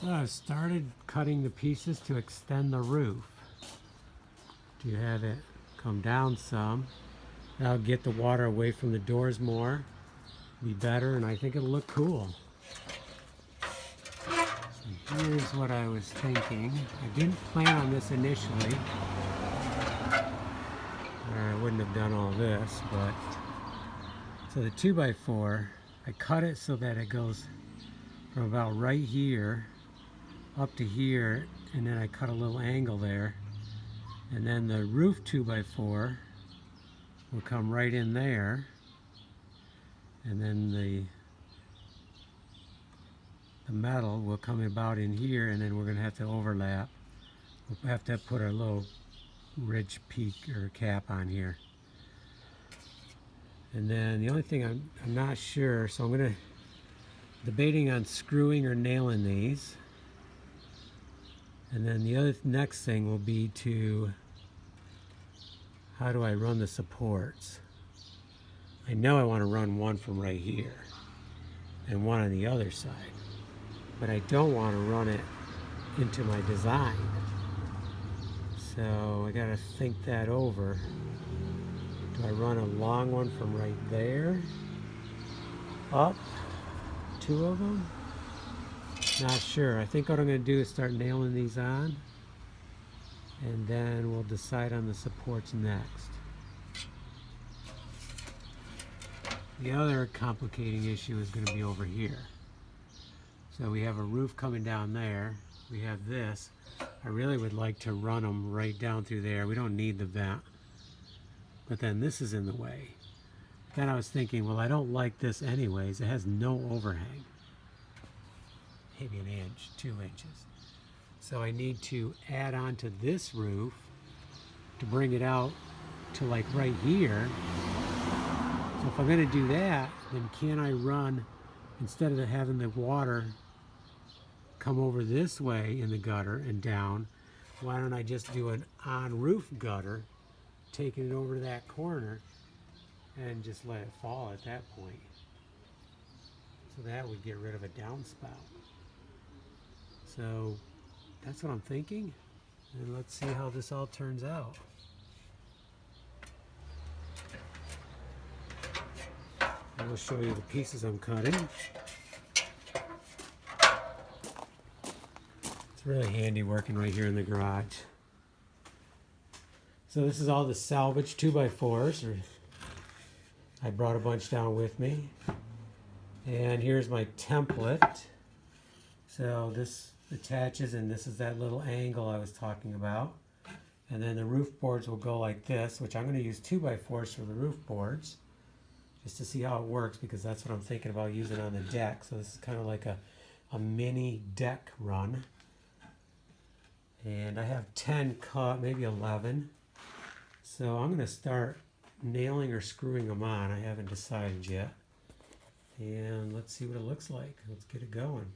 So I've started cutting the pieces to extend the roof, to have it come down some. That'll get the water away from the doors more, be better, and I think it'll look cool. So here's what I was thinking. I didn't plan on this initially, or I wouldn't have done all this, but so the 2x4, I cut it so that it goes from about right here up to here, and then I cut a little angle there, and then the roof 2x4 will come right in there, and then the metal will come about in here, and then we're going to have to overlap. We'll have to put a little ridge peak or cap on here. And then the only thing I'm not sure, so I'm going to debating on screwing or nailing these. And then the other next thing will be to, how do I run the supports? I know I want to run one from right here and one on the other side, but I don't want to run it into my design. So I gotta think that over. Do I run a long one from right there up, two of them? Not sure. I think what I'm going to do is start nailing these on, and then we'll decide on the supports next. The other complicating issue is going to be over here. So we have a roof coming down there. We have this. I really would like to run them right down through there. We don't need the vent. But then this is in the way. Then I was thinking, well, I don't like this anyways. It has no overhang. Maybe an inch, 2 inches. So I need to add on to this roof to bring it out to like right here. So if I'm going to do that, then can I run, instead of having the water come over this way in the gutter and down, why don't I just do an on-roof gutter, taking it over to that corner, and just let it fall at that point. So that would get rid of a downspout. So that's what I'm thinking, and let's see how this all turns out. I will show you the pieces I'm cutting. It's really handy working right here in the garage. So this is all the salvage 2x4s. I brought a bunch down with me. And here's my template. So this attaches, and this is that little angle I was talking about. And then the roof boards will go like this, which I'm going to use 2x4s for the roof boards, just to see how it works, because that's what I'm thinking about using on the deck. So this is kind of like a mini deck run. And I have 10 cut, maybe 11. So I'm going to start nailing or screwing them on. I haven't decided yet. And let's see what it looks like. Let's get it going.